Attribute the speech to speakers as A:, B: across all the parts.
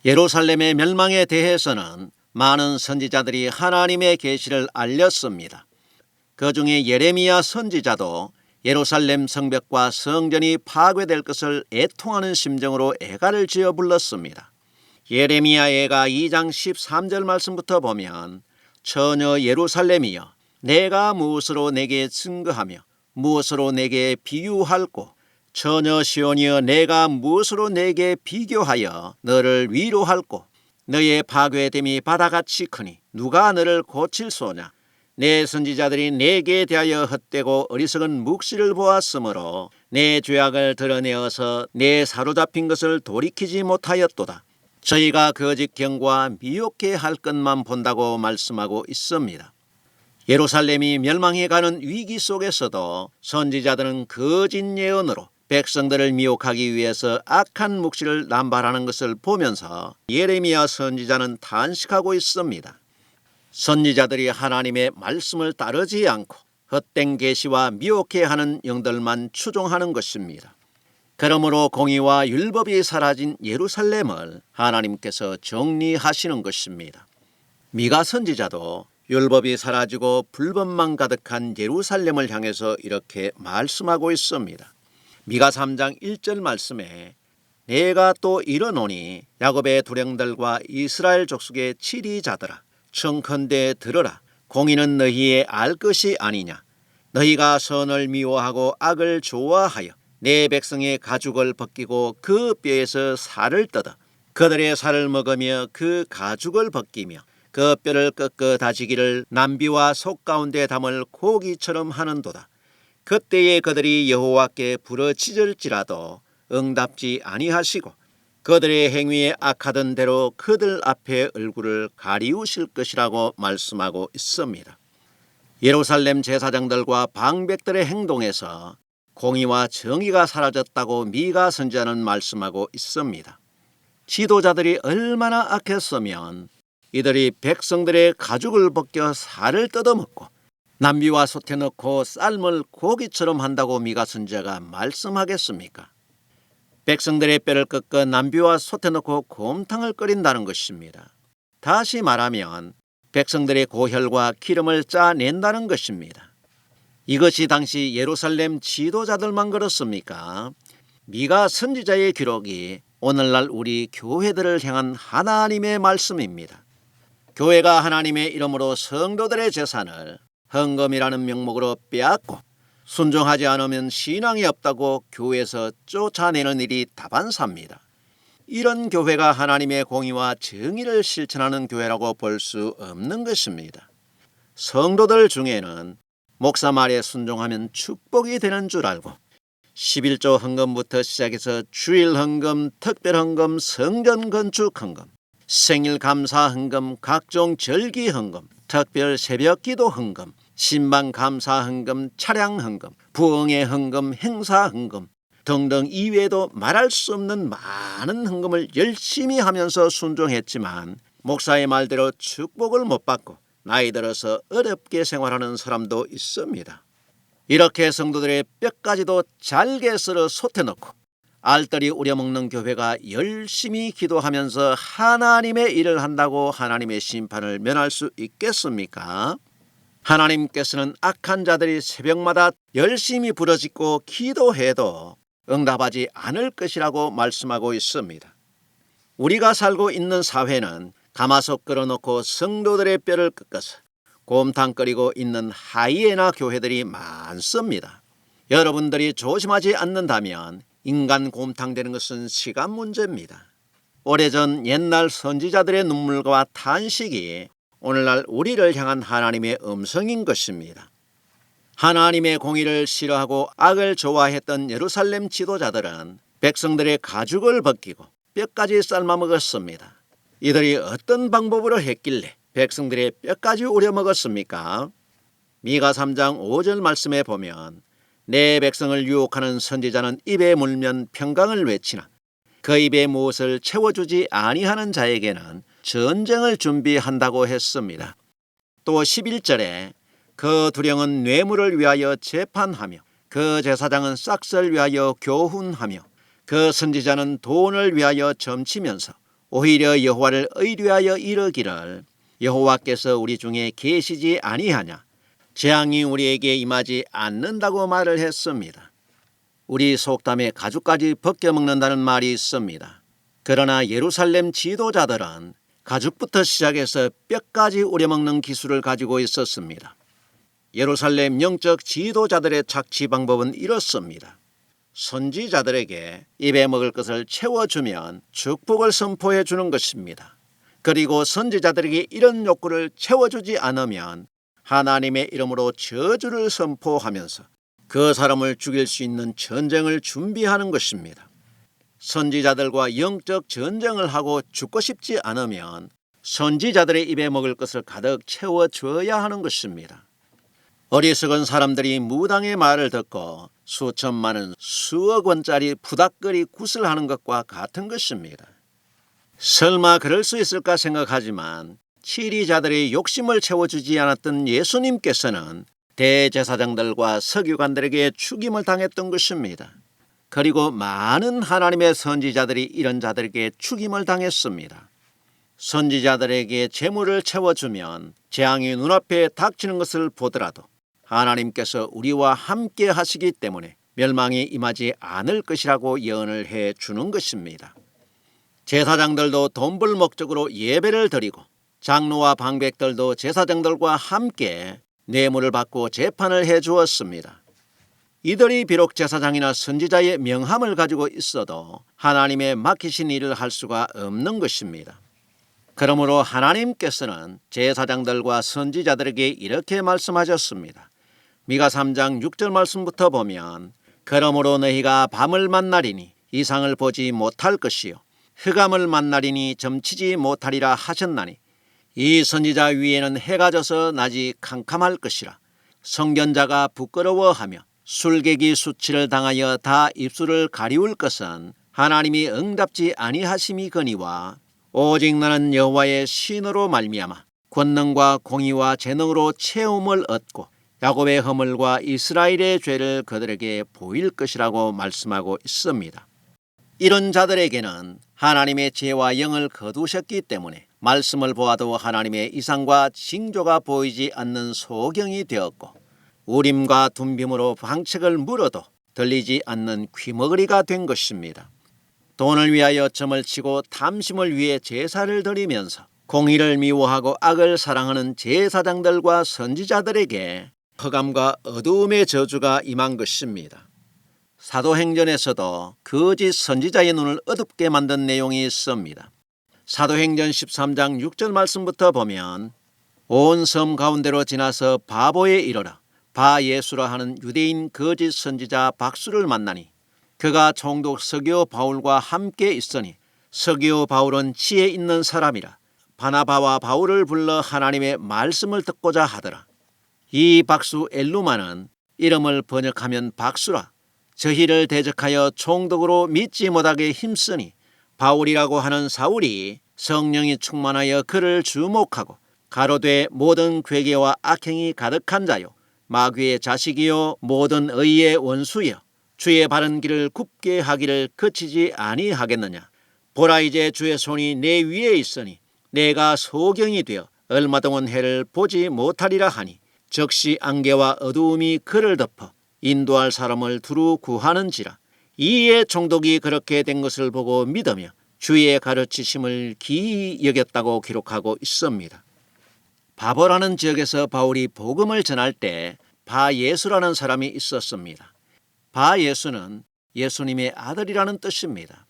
A: 예루살렘의 멸망에 대해서는 많은 선지자들이 하나님의 계시를 알렸습니다. 그 중에 예레미야 선지자도 예루살렘 성벽과 성전이 파괴될 것을 애통하는 심정으로 애가를 지어 불렀습니다. 예레미야 애가 2장 13절 말씀부터 보면 처녀 예루살렘이여 내가 무엇으로 내게 증거하며 무엇으로 내게 비유할꼬 처녀 시온이여 내가 무엇으로 내게 비교하여 너를 위로할꼬 너의 파괴됨이 바다같이 크니 누가 너를 고칠소냐 내 선지자들이 내게 대하여 헛되고 어리석은 묵시를 보았으므로 내 죄악을 드러내어서 내 사로잡힌 것을 돌이키지 못하였도다. 저희가 거짓 경고와 미혹해 할 것만 본다고 말씀하고 있습니다. 예루살렘이 멸망해가는 위기 속에서도 선지자들은 거짓 예언으로 백성들을 미혹하기 위해서 악한 묵시를 남발하는 것을 보면서 예레미야 선지자는 탄식하고 있습니다. 선지자들이 하나님의 말씀을 따르지 않고 헛된 계시와 미혹해 하는 영들만 추종하는 것입니다. 그러므로 공의와 율법이 사라진 예루살렘을 하나님께서 정리하시는 것입니다. 미가 선지자도 율법이 사라지고 불법만 가득한 예루살렘을 향해서 이렇게 말씀하고 있습니다. 미가 3장 1절 말씀에 내가 또 이르노니 야곱의 두령들과 이스라엘 족속의 치리자들아 청컨대 들으라 공의는 너희의 알 것이 아니냐 너희가 선을 미워하고 악을 좋아하여 내 백성의 가죽을 벗기고 그 뼈에서 살을 뜯어 그들의 살을 먹으며 그 가죽을 벗기며 그 뼈를 꺾어 다지기를 남비와 속 가운데 담을 고기처럼 하는도다. 그때에 그들이 여호와께 부르짖을지라도 응답지 아니하시고 그들의 행위에 악하던 대로 그들 앞에 얼굴을 가리우실 것이라고 말씀하고 있습니다. 예루살렘 제사장들과 방백들의 행동에서 공의와 정의가 사라졌다고 미가 선지자는 말씀하고 있습니다. 지도자들이 얼마나 악했으면 이들이 백성들의 가죽을 벗겨 살을 뜯어먹고 남비와 솥에 넣고 삶을 고기처럼 한다고 미가 선지자가 말씀하겠습니까? 백성들의 뼈를 꺾어 남비와 솥에 넣고 곰탕을 끓인다는 것입니다. 다시 말하면 백성들의 고혈과 기름을 짜낸다는 것입니다. 이것이 당시 예루살렘 지도자들만 그렇습니까? 미가 선지자의 기록이 오늘날 우리 교회들을 향한 하나님의 말씀입니다. 교회가 하나님의 이름으로 성도들의 재산을 헌금이라는 명목으로 빼앗고 순종하지 않으면 신앙이 없다고 교회에서 쫓아내는 일이 다반사입니다. 이런 교회가 하나님의 공의와 정의를 실천하는 교회라고 볼 수 없는 것입니다. 성도들 중에는 목사 말에 순종하면 축복이 되는 줄 알고 11조 헌금부터 시작해서 주일 헌금, 특별 헌금, 성전 건축 헌금, 생일 감사 헌금, 각종 절기 헌금, 특별 새벽 기도 헌금, 신방 감사 헌금, 차량 헌금, 부흥회 헌금, 행사 헌금 등등 이외에도 말할 수 없는 많은 헌금을 열심히 하면서 순종했지만 목사의 말대로 축복을 못 받고 나이 들어서 어렵게 생활하는 사람도 있습니다. 이렇게 성도들의 뼈까지도 잘게 썰어 솥에 넣고 알뜰히 우려먹는 교회가 열심히 기도하면서 하나님의 일을 한다고 하나님의 심판을 면할 수 있겠습니까? 하나님께서는 악한 자들이 새벽마다 열심히 부르짖고 기도해도 응답하지 않을 것이라고 말씀하고 있습니다. 우리가 살고 있는 사회는 가마솥 걸어놓고 성도들의 뼈를 꺾어서 곰탕 끓이고 있는 하이에나 교회들이 많습니다. 여러분들이 조심하지 않는다면 인간 곰탕 되는 것은 시간 문제입니다. 오래전 옛날 선지자들의 눈물과 탄식이 오늘날 우리를 향한 하나님의 음성인 것입니다. 하나님의 공의를 싫어하고 악을 좋아했던 예루살렘 지도자들은 백성들의 가죽을 벗기고 뼈까지 삶아 먹었습니다. 이들이 어떤 방법으로 했길래 백성들의 뼈까지 우려 먹었습니까? 미가 3장 5절 말씀에 보면 내 백성을 유혹하는 선지자는 입에 물면 평강을 외치나 그 입에 무엇을 채워주지 아니하는 자에게는 전쟁을 준비한다고 했습니다. 또 11절에 그 두령은 뇌물을 위하여 재판하며 그 제사장은 싹을 위하여 교훈하며 그 선지자는 돈을 위하여 점치면서 오히려 여호와를 의뢰하여 이르기를 여호와께서 우리 중에 계시지 아니하냐, 재앙이 우리에게 임하지 않는다고 말을 했습니다. 우리 속담에 가죽까지 벗겨먹는다는 말이 있습니다. 그러나 예루살렘 지도자들은 가죽부터 시작해서 뼈까지 우려먹는 기술을 가지고 있었습니다. 예루살렘 영적 지도자들의 착취 방법은 이렇습니다. 선지자들에게 입에 먹을 것을 채워주면 축복을 선포해 주는 것입니다. 그리고 선지자들에게 이런 욕구를 채워주지 않으면 하나님의 이름으로 저주를 선포하면서 그 사람을 죽일 수 있는 전쟁을 준비하는 것입니다. 선지자들과 영적 전쟁을 하고 죽고 싶지 않으면 선지자들의 입에 먹을 것을 가득 채워줘야 하는 것입니다. 어리석은 사람들이 무당의 말을 듣고 수천만원, 수억 원짜리 부닥거리 굿을 하는 것과 같은 것입니다. 설마 그럴 수 있을까 생각하지만 치리자들의 욕심을 채워주지 않았던 예수님께서는 대제사장들과 서기관들에게 죽임을 당했던 것입니다. 그리고 많은 하나님의 선지자들이 이런 자들에게 죽임을 당했습니다. 선지자들에게 재물을 채워주면 재앙이 눈앞에 닥치는 것을 보더라도 하나님께서 우리와 함께 하시기 때문에 멸망이 임하지 않을 것이라고 예언을 해 주는 것입니다. 제사장들도 돈 벌 목적으로 예배를 드리고 장로와 방백들도 제사장들과 함께 뇌물을 받고 재판을 해 주었습니다. 이들이 비록 제사장이나 선지자의 명함을 가지고 있어도 하나님의 맡기신 일을 할 수가 없는 것입니다. 그러므로 하나님께서는 제사장들과 선지자들에게 이렇게 말씀하셨습니다. 미가 3장 6절 말씀부터 보면 그러므로 너희가 밤을 만나리니 이상을 보지 못할 것이요 흑암을 만나리니 점치지 못하리라 하셨나니 이 선지자 위에는 해가 져서 낮이 캄캄할 것이라. 성견자가 부끄러워하며 술객이 수치를 당하여 다 입술을 가리울 것은 하나님이 응답지 아니하심이거니와 오직 나는 여호와의 신으로 말미암아 권능과 공의와 재능으로 채움을 얻고 야곱의 허물과 이스라엘의 죄를 그들에게 보일 것이라고 말씀하고 있습니다. 이런 자들에게는 하나님의 지혜와 영을 거두셨기 때문에 말씀을 보아도 하나님의 이상과 징조가 보이지 않는 소경이 되었고 우림과 둠빔으로 방책을 물어도 들리지 않는 귀머거리가 된 것입니다. 돈을 위하여 점을 치고 탐심을 위해 제사를 드리면서 공의를 미워하고 악을 사랑하는 제사장들과 선지자들에게 흑암과 어두움의 저주가 임한 것입니다. 사도행전에서도 거짓 선지자의 눈을 어둡게 만든 내용이 있습니다. 사도행전 13장 6절 말씀부터 보면 온 섬 가운데로 지나서 바보에 이르러 바예수라 하는 유대인 거짓 선지자 박수를 만나니 그가 총독 서기오 바울과 함께 있으니 서기오 바울은 지혜 있는 사람이라 바나바와 바울을 불러 하나님의 말씀을 듣고자 하더라. 이 박수 엘루마는 이름을 번역하면 박수라. 저희를 대적하여 총독으로 믿지 못하게 힘쓰니 바울이라고 하는 사울이 성령이 충만하여 그를 주목하고 가로되 모든 괴계와 악행이 가득한 자요 마귀의 자식이요 모든 의의 원수여 주의 바른 길을 굽게 하기를 그치지 아니하겠느냐. 보라 이제 주의 손이 내 위에 있으니 내가 소경이 되어 얼마 동안 해를 보지 못하리라 하니 즉시 안개와 어두움이 그를 덮어 인도할 사람을 두루 구하는지라. 이에 총독이 그렇게 된 것을 보고 믿으며 주의 가르치심을 기이 여겼다고 기록하고 있습니다. 바보라는 지역에서 바울이 복음을 전할 때 바예수라는 사람이 있었습니다. 바예수는 예수님의 아들이라는 뜻입니다.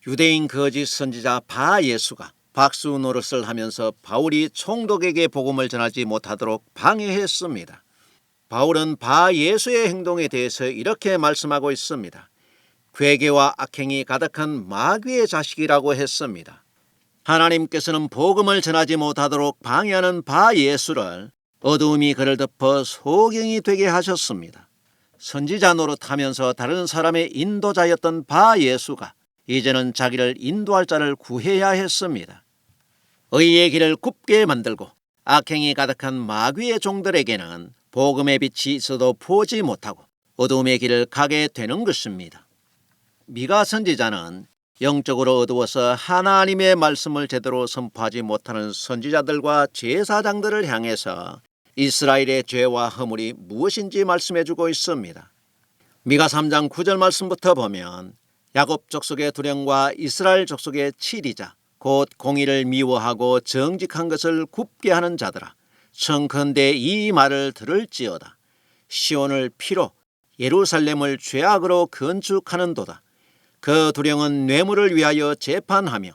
A: 유대인 거짓 선지자 바예수가 박수 노릇을 하면서 바울이 총독에게 복음을 전하지 못하도록 방해했습니다. 바울은 바예수의 행동에 대해서 이렇게 말씀하고 있습니다. 괴계와 악행이 가득한 마귀의 자식이라고 했습니다. 하나님께서는 복음을 전하지 못하도록 방해하는 바예수를 어두움이 그를 덮어 소경이 되게 하셨습니다. 선지자 노릇하면서 다른 사람의 인도자였던 바예수가 이제는 자기를 인도할 자를 구해야 했습니다. 의의 길을 굽게 만들고 악행이 가득한 마귀의 종들에게는 복음의 빛이 있어도 보지 못하고 어두움의 길을 가게 되는 것입니다. 미가 선지자는 영적으로 어두워서 하나님의 말씀을 제대로 선포하지 못하는 선지자들과 제사장들을 향해서 이스라엘의 죄와 허물이 무엇인지 말씀해주고 있습니다. 미가 3장 9절 말씀부터 보면 야곱 족속의 두령과 이스라엘 족속의 치리자 곧 공의를 미워하고 정직한 것을 굽게 하는 자들아, 청컨대 이 말을 들을지어다. 시온을 피로 예루살렘을 죄악으로 건축하는도다. 그 두령은 뇌물을 위하여 재판하며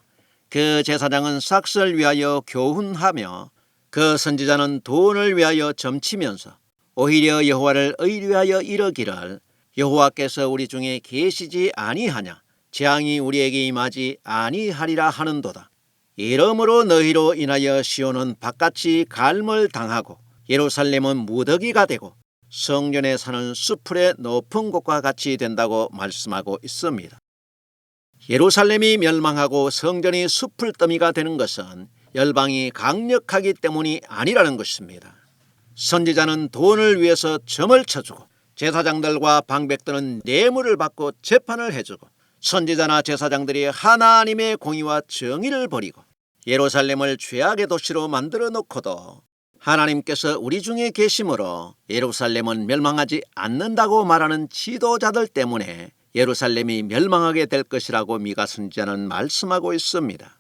A: 그 제사장은 삭슬을 위하여 교훈하며 그 선지자는 돈을 위하여 점치면서 오히려 여호와를 의뢰하여 이르기를 여호와께서 우리 중에 계시지 아니하냐, 재앙이 우리에게 임하지 아니하리라 하는도다. 이러므로 너희로 인하여 시온은 바깥이 갈물 당하고 예루살렘은 무더기가 되고 성전에 사는 수풀의 높은 곳과 같이 된다고 말씀하고 있습니다. 예루살렘이 멸망하고 성전이 수풀더미가 되는 것은 열방이 강력하기 때문이 아니라는 것입니다. 선지자는 돈을 위해서 점을 쳐주고 제사장들과 방백들은 뇌물을 받고 재판을 해주고 선지자나 제사장들이 하나님의 공의와 정의를 버리고 예루살렘을 죄악의 도시로 만들어 놓고도 하나님께서 우리 중에 계심으로 예루살렘은 멸망하지 않는다고 말하는 지도자들 때문에 예루살렘이 멸망하게 될 것이라고 미가 선지자는 말씀하고 있습니다.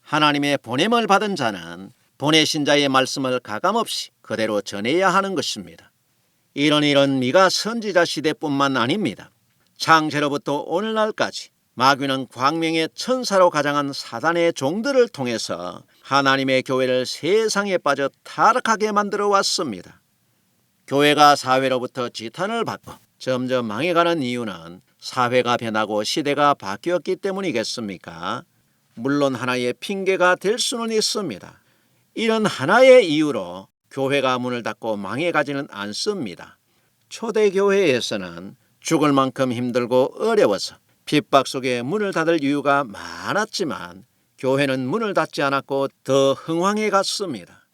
A: 하나님의 보냄을 받은 자는 보내신 자의 말씀을 가감없이 그대로 전해야 하는 것입니다. 이런 미가 선지자 시대뿐만 아닙니다. 창세로부터 오늘날까지 마귀는 광명의 천사로 가장한 사단의 종들을 통해서 하나님의 교회를 세상에 빠져 타락하게 만들어 왔습니다. 교회가 사회로부터 지탄을 받고 점점 망해가는 이유는 사회가 변하고 시대가 바뀌었기 때문이겠습니까? 물론 하나의 핑계가 될 수는 있습니다. 이런 하나의 이유로 교회가 문을 닫고 망해가지는 않습니다. 초대교회에서는 죽을 만큼 힘들고 어려워서 핍박 속에 문을 닫을 이유가 많았지만 교회는 문을 닫지 않았고 더 흥왕해 갔습니다.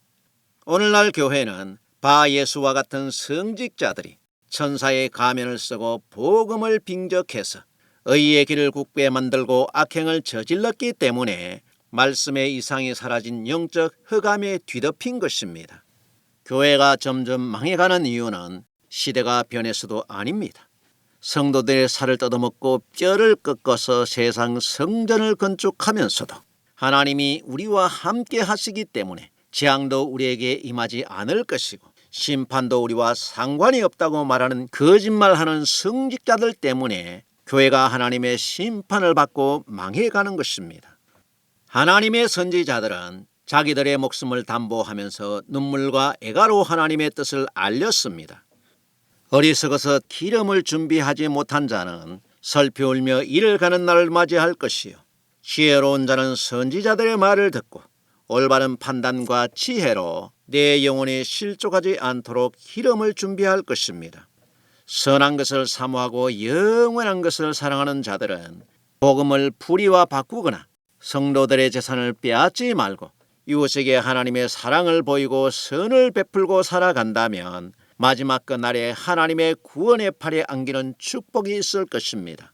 A: 오늘날 교회는 바예수와 같은 성직자들이 천사의 가면을 쓰고 복음을 빙적해서 의의 길을 굳게 만들고 악행을 저질렀기 때문에 말씀의 이상이 사라진 영적 흑암에 뒤덮인 것입니다. 교회가 점점 망해가는 이유는 시대가 변해서도 아닙니다. 성도들의 살을 뜯어먹고 뼈를 꺾어서 세상 성전을 건축하면서도 하나님이 우리와 함께 하시기 때문에 재앙도 우리에게 임하지 않을 것이고 심판도 우리와 상관이 없다고 말하는 거짓말하는 성직자들 때문에 교회가 하나님의 심판을 받고 망해가는 것입니다. 하나님의 선지자들은 자기들의 목숨을 담보하면서 눈물과 애가로 하나님의 뜻을 알렸습니다. 어리석어서 기름을 준비하지 못한 자는 슬피 울며 이를 가는 날을 맞이할 것이요, 지혜로운 자는 선지자들의 말을 듣고 올바른 판단과 지혜로 내 영혼이 실족하지 않도록 기름을 준비할 것입니다. 선한 것을 사모하고 영원한 것을 사랑하는 자들은 복음을 불의와 바꾸거나 성도들의 재산을 빼앗지 말고 이웃에게 하나님의 사랑을 보이고 선을 베풀고 살아간다면 마지막 그날에 하나님의 구원의 팔에 안기는 축복이 있을 것입니다.